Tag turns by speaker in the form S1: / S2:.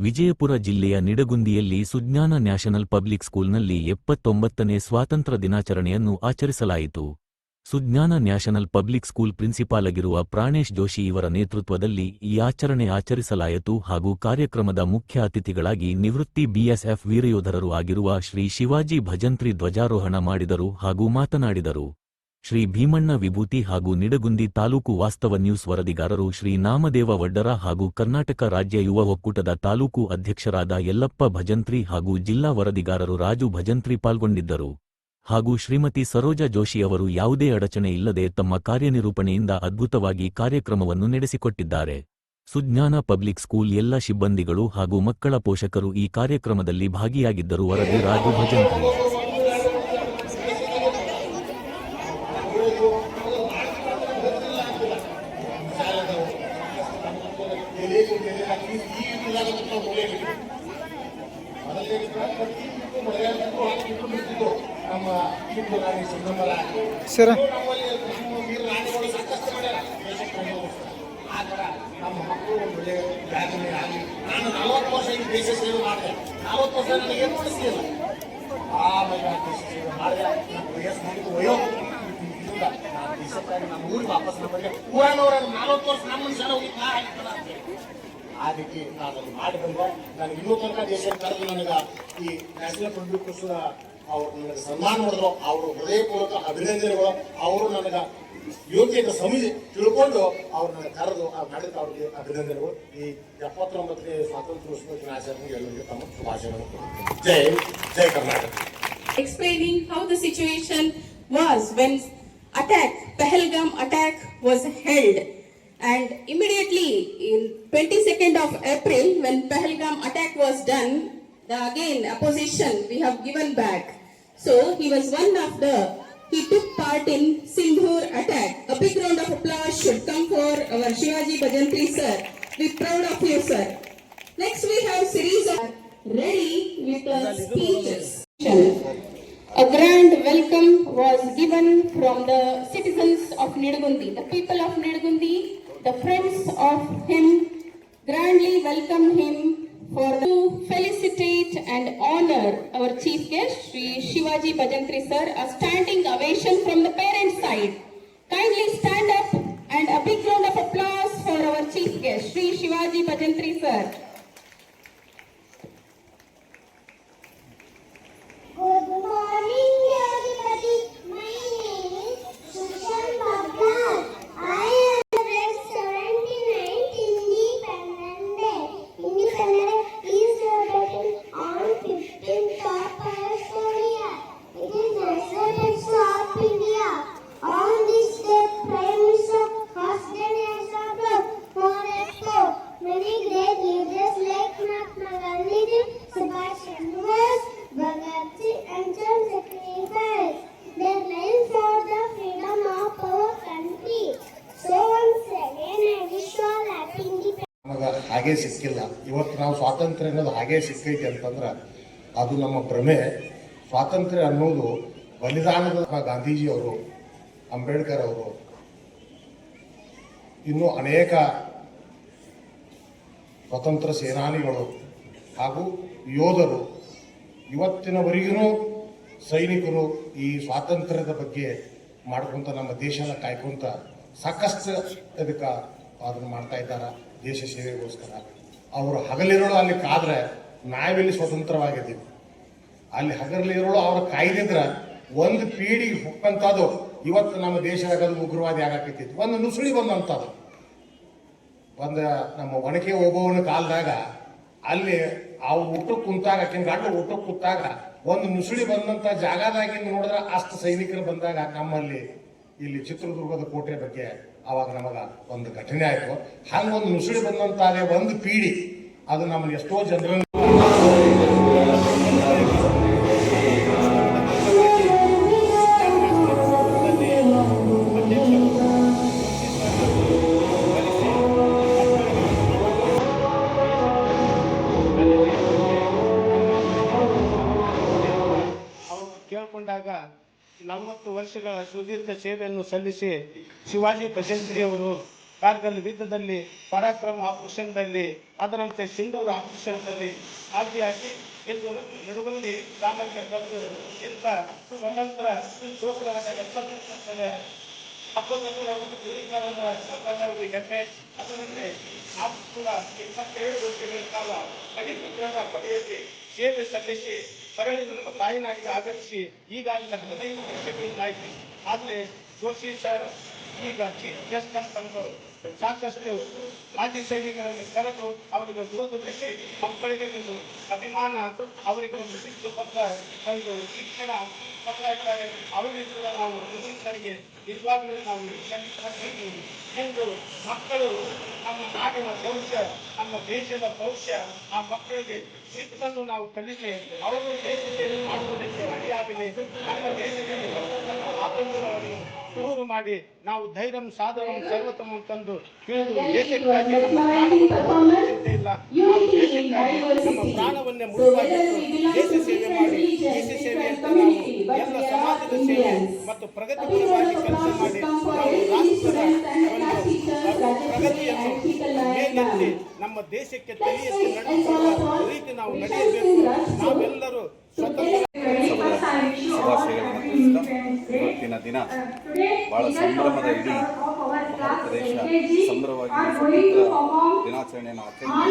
S1: ವಿಜಯಪುರ ಜಿಲ್ಲೆಯ ನಿಡಗುಂದಿಯಲ್ಲಿ ಸುಜ್ಞಾನ National public ಸ್ಕೂಲ್ನಲ್ಲಿ 79ನೇ ಸ್ವಾತಂತ್ರ್ಯ ದಿನಾಚರಣೆಯನ್ನು ಆಚರಿಸಲಾಯಿತು. ಸುಜ್ಞಾನ ನ್ಯಾಷನಲ್ ಪಬ್ಲಿಕ್ ಸ್ಕೂಲ್ ಪ್ರಿನ್ಸಿಪಾಲಗಿರುವ ಪ್ರಾಣೇಶ್ ಜೋಶಿ ಇವರ ನೇತೃತ್ವದಲ್ಲಿ ಈ ಆಚರಣೆ ಆಚರಿಸಲಾಯಿತು ಹಾಗೂ ಕಾರ್ಯಕ್ರಮದ ಮುಖ್ಯ ಅತಿಥಿಗಳಾಗಿ ನಿವೃತ್ತಿ ಬಿಎಸ್ಎಫ್ ವೀರಯೋಧರರು ಆಗಿರುವ ಶ್ರೀ ಶಿವಾಜಿ ಭಜಂತ್ರಿ ಧ್ವಜಾರೋಹಣ ಮಾಡಿದರು ಹಾಗೂ ಮಾತನಾಡಿದರು. ಶ್ರೀ ಭೀಮಣ್ಣ ವಿಭೂತಿ ಹಾಗೂ ನಿಡಗುಂದಿ ತಾಲೂಕು ವಾಸ್ತವ ನ್ಯೂಸ್ ವರದಿಗಾರರು ಶ್ರೀ ನಾಮದೇವ ವಡ್ಡರ ಹಾಗೂ ಕರ್ನಾಟಕ ರಾಜ್ಯ ಯುವ ಒಕ್ಕೂಟದ ತಾಲೂಕು ಅಧ್ಯಕ್ಷರಾದ ಯಲ್ಲಪ್ಪ ಭಜಂತ್ರಿ ಹಾಗೂ ಜಿಲ್ಲಾ ವರದಿಗಾರರು ರಾಜು ಭಜಂತ್ರಿ ಪಾಲ್ಗೊಂಡಿದ್ದರು. ಹಾಗೂ ಶ್ರೀಮತಿ ಸರೋಜಾ ಜೋಶಿ ಅವರು ಯಾವುದೇ ಅಡಚಣೆ ಇಲ್ಲದೆ ತಮ್ಮ ಕಾರ್ಯನಿರೂಪಣೆಯಿಂದ ಅದ್ಭುತವಾಗಿ ಕಾರ್ಯಕ್ರಮವನ್ನು ನಡೆಸಿಕೊಟ್ಟಿದ್ದಾರೆ. ಸುಜ್ಞಾನ ಪಬ್ಲಿಕ್ ಸ್ಕೂಲ್ ಎಲ್ಲ ಸಿಬ್ಬಂದಿಗಳು ಹಾಗೂ ಮಕ್ಕಳ ಪೋಷಕರು ಈ ಕಾರ್ಯಕ್ರಮದಲ್ಲಿ ಭಾಗಿಯಾಗಿದ್ದರು. ವರದಿ ರಾಜು ಭಜಂತ್ರಿ.
S2: ಸರ್ ನಮ್ಮ ಮಕ್ಕಳು ಒಂದು ಒಳ್ಳೆ ಯಾತನೆ ಆಗಲಿ. ನಾನು 40 ವರ್ಷ ಈ ದೇಶ ಸೇವೆ ಮಾಡಿದೆ. 40 ವರ್ಷ ನನಗೆ ಏನು ಮಾಡಿಸ್ಲಿಲ್ಲ. ಆಮೇಲೆ ದೇಶ ಸೇವೆ ಮಾಡಿದೆ. ನಮ್ಮ ವಯಸ್ಸು ಮುಗಿದು ವಯೋದಿಂದ ನಾನು ದೇಶಕ್ಕಾಗಿ ನಮ್ಮ ಊರಿಗೆ ವಾಪಸ್ ನಮಗೆ ಊರನವರ 40 ವರ್ಷ ನಮ್ಮ ಮನುಷ್ಯನ ಹೋಗಿ ಹಾಕಿಲ್ಲ ಅಂತೇಳಿ ಆ ರೀತಿ ನಾನು ಅದು ಮಾಡಿ ಬಂದೆ. ನನಗೆ ಇನ್ನೂ ತನಕ ದೇಶ ಕರೆದು ನನಗೆ ಈ ನ್ಯಾಷನಲ್ ಪಬ್ಲಿಕ್ ಸ್ಕೂಲ್ ಅವರು ನನಗೆ ಸನ್ಮಾನ ಮಾಡಿದ್ರು. ಅವರು ಹೃದಯಪೂರ್ವಕ ಅಭಿನಂದನೆಗಳು. ಅವರು ನನಗೆ ಯೋಗ್ಯತೆ ಸಮಿತಿ ತಿಳ್ಕೊಂಡು ಅವ್ರು ನನಗೆ ಕರೆದು ಮಾಡಿದ ಅವ್ರಿಗೆ ಅಭಿನಂದನೆಗಳು. ಈ 79ನೇ ಸ್ವಾತಂತ್ರ್ಯೋತ್ಸವ ದಿನಾಚರಣೆಗೆ ಎಲ್ಲರಿಗೂ ತಮ್ಮ ಶುಭಾಶಯಗಳನ್ನು ಕೊಡುತ್ತೇನೆ. ಜೈ ಜೈ Karnataka.
S3: Explaining how the situation was when Pahalgam attack was held, and immediately in 22nd of April when Pahalgam attack was done, the again opposition we have given back. So he was he took part in Sindhur attack. A big round of applause should come for our Shivaji Bhajantri sir. We're proud of you, sir. Next we have series of ready with the speeches. A grand welcome was given from the citizens of Nidagundi. The people of Nidagundi, the friends of him, grandly welcome him to felicitate and honor our chief guest, Shri Shivaji Bhajantri sir. A standing ovation from the parent side. Kindly stand up and a big round of applause for our chief guest, Shri Shivaji Bhajantri sir.
S4: Good morning, everybody. My name is Sushant Bhabdar. I am grade 79th Independence Day. Independence is celebrated on 15th of October. It is National Day of India. On this day, Prime Minister first day national club for export. Many great leaders like Mahatma Gandhi, Subhash Chandra Bose, Bhagat Singh and John sacrificed their lives for the freedom of our country. So once again, I wish you all happy independence.
S2: ಹಾಗೆ ಸಿಕ್ಕಿಲ್ಲ. ಇವತ್ತು ನಾವು ಸ್ವಾತಂತ್ರ್ಯ ಅನ್ನೋದು ಹಾಗೆ ಸಿಕ್ಕೈತೆ ಅಂತಂದ್ರೆ ಅದು ನಮ್ಮ ಭ್ರಮೆ. ಸ್ವಾತಂತ್ರ್ಯ ಅನ್ನೋದು ಬಲಿದಾನದ ಗಾಂಧೀಜಿಯವರು, ಅಂಬೇಡ್ಕರ್ ಅವರು, ಇನ್ನೂ ಅನೇಕ ಸ್ವತಂತ್ರ ಸೇನಾನಿಗಳು ಹಾಗೂ ಯೋಧರು, ಇವತ್ತಿನವರೆಗೂ ಸೈನಿಕರು ಈ ಸ್ವಾತಂತ್ರ್ಯದ ಬಗ್ಗೆ ಮಾಡ್ಕೊಂತ ನಮ್ಮ ದೇಶನ ಕಾಯ್ಕೊಂತ ಸಾಕಷ್ಟು ಅದಕ್ಕೆ ಅದನ್ನು ಮಾಡ್ತಾ ಇದ್ದಾರೆ ದೇಶ ಸೇವೆಗೋಸ್ಕರ. ಅವರು ಹಗಲಿರೋಳು ಅಲ್ಲಿ ಕಾದ್ರೆ ನಾವೆಲ್ಲಿ ಸ್ವತಂತ್ರವಾಗಿದ್ದೀವಿ. ಅಲ್ಲಿ ಹಗಲಿರೋಳು ಅವ್ರ ಕಾಯ್ದಿದ್ರೆ ಒಂದು ಪೀಳಿಗೆ ಹೊಕ್ಕಂಥದ್ದು ಇವತ್ತು ನಮ್ಮ ದೇಶದಾಗ ಉಗ್ರವಾದಿ ಆಗಾಕೈತಿತ್ತು. ಒಂದು ನುಸುಳಿ ಬಂದಂಥದ್ದು ಒಂದು ನಮ್ಮ ಒಣಕೆ ಹೋಗೋವನ ಕಾಲದಾಗ ಅಲ್ಲಿ ಅವ್ರು ಊಟಕ್ಕೆ ಕುಂತಾಗ ಗಂಡು ಊಟಕ್ಕೆ ಕೂತಾಗ ಒಂದು ನುಸುಳಿ ಬಂದಂಥ ಜಾಗದಾಗಿಂದ ನೋಡಿದ್ರೆ ಅಷ್ಟು ಸೈನಿಕರು ಬಂದಾಗ ನಮ್ಮಲ್ಲಿ ಇಲ್ಲಿ ಚಿತ್ರದುರ್ಗದ ಕೋಟೆ ಬಗ್ಗೆ ಅವಾಗ ನಮಗ ಒಂದು ಘಟನೆ ಆಯಿತು. ಹಂಗೊಂದು ನುಸುಳಿ ಬಂದಂತಾಗ ಒಂದು ಪೀಳಿ ಅದು ನಮ್ಮಲ್ಲಿ ಎಷ್ಟೋ ಜನರನ್ನು
S5: ಕೇಳಿಕೊಂಡಾಗ 40 ವರ್ಷಗಳ ಸುದೀರ್ಘ ಸೇವೆಯನ್ನು ಸಲ್ಲಿಸಿ ಶಿವಾಜಿ ಭಜಂತ್ರಿ ಅವರು ಕಾರ್ಗಿಲ್ ಯುದ್ಧದಲ್ಲಿ, ಪರಾಕ್ರಮ ಆಪರೇಷನ್ದಲ್ಲಿ, ಅದರಂತೆ ಸಿಂಧೂರ ಆಪರೇಷನ್ದಲ್ಲಿ ಆದಿಯಾಗಿ ಇಂದು ನಡುಗಲ್ಲಿ ಸಾಮರ್ಥ್ಯ ಕಲಿತು ಇಂಥ ಸ್ವತಂತ್ರ ಶೋಕರಾದ 70 ಹಬ್ಬದಲ್ಲಿ ನಾವು ಗುರುಕಾಲದ ಸಂಬಂಧವಾಗಿ ಹೆಮ್ಮೆ. ಅದರಂತೆ ನಾವು ಕೂಡ 27 ವರ್ಷಗಳ ಕಾಲ ಅಧಿಕೃತ ಪಡೆಯಲ್ಲಿ ಸೇವೆ ಸಲ್ಲಿಸಿ ಸರಳಿ ನಮ್ಮ ತಾಯಿನಾಗಿ ಆಗಮಿಸಿ ಈಗಾಗಲೇ 15 ವರ್ಷಗಳಾಯಿತು. ಆದರೆ ಜೋಶಿ ಸರ್ ಈಗ ಚೀಫ್ ಗೆಸ್ಟ್ ಅಂತಂದು ಸಾಕಷ್ಟು ಮಾಜಿ ಸೈನಿಕರಲ್ಲಿ ಕರೆದು ಅವರಿಗೆ ಓದುವುದಕ್ಕೆ ಮಕ್ಕಳಿಗೆ ಒಂದು ಅಭಿಮಾನ, ಅವರಿಗೆ ಒಂದು ಶಿಸ್ತುಬದ್ಧ ಒಂದು ಶಿಕ್ಷಣ ಕೊಡ್ತಾರೆ. ಅವರಿಗೆ ಕೂಡ ನಾವು ಶಿಕ್ಷಕರಿಗೆ ನಿಜವಾಗ್ಲೂ ನಾವು ಎಂದು ಮಕ್ಕಳು ನಮ್ಮ ನಾಡಿನ ಭವಿಷ್ಯ, ನಮ್ಮ ದೇಶದ ಭವಿಷ್ಯ. ಆ ಮಕ್ಕಳಿಗೆ ಶಿಸ್ತನ್ನು ನಾವು ಕಲಿಕೆ ಅವರು ದೇಶಕ್ಕೆ ಮಾಡುವುದಕ್ಕೆ ಅಡಿಯಾಗಲಿ. ನಮ್ಮ ದೇಶದಲ್ಲಿ ಸ್ವಾತಂತ್ರ್ಯವನ್ನು ಶುರು ಮಾಡಿ ನಾವು ಧೈರ್ಯ ಸಾಧನ ಸರ್ವೋತ್ತಮ ತಂದು ತಿಳಿದು ದೇಶಕ್ಕಾಗಿ ನಮ್ಮ ಪ್ರಾಣವನ್ನು ಚಿಂತೆ ಇಲ್ಲ, ನಾವು ದೇಶಕ್ಕಾಗಿ ನಮ್ಮ ಪ್ರಾಣವನ್ನೇ ಮುಡುಪಾಗಿಟ್ಟು ದೇಶ ಸೇವೆ ಮಾಡಿ, ದೇಶ ಸೇವೆ ಅಂತ ನಾವು ಎಲ್ಲ ಸಮಾಜದ ಸೇವೆ ಮತ್ತು ಪ್ರಗತಿಪರವಾಗಿ ಕೆಲಸ ಮಾಡಿ ನಾವು ರಾಷ್ಟ್ರದ ಒಂದು ಪ್ರಗತಿಯನ್ನು ಮೇಲೆತ್ತಿ ನಮ್ಮ ದೇಶಕ್ಕೆ ತಲೆ ಎತ್ತಿ ನಡೆಸುವ ರೀತಿ ನಾವು ನಡೆಯಬೇಕು. ನಾವೆಲ್ಲರೂ ಸ್ವತಂತ್ರ
S6: ಶುಭಾಶಯಗಳನ್ನು ತಿಳಿಸ್ತಾ ಇವತ್ತಿನ ದಿನ ಬಹಳ ಸಂಭ್ರಮದ ಇಡೀ ಭಾರತ ದೇಶ ಸಂಭ್ರಮವಾಗಿ ಸ್ವಾತಂತ್ರ್ಯ ದಿನಾಚರಣೆಯನ್ನು ಆಚರಣೆ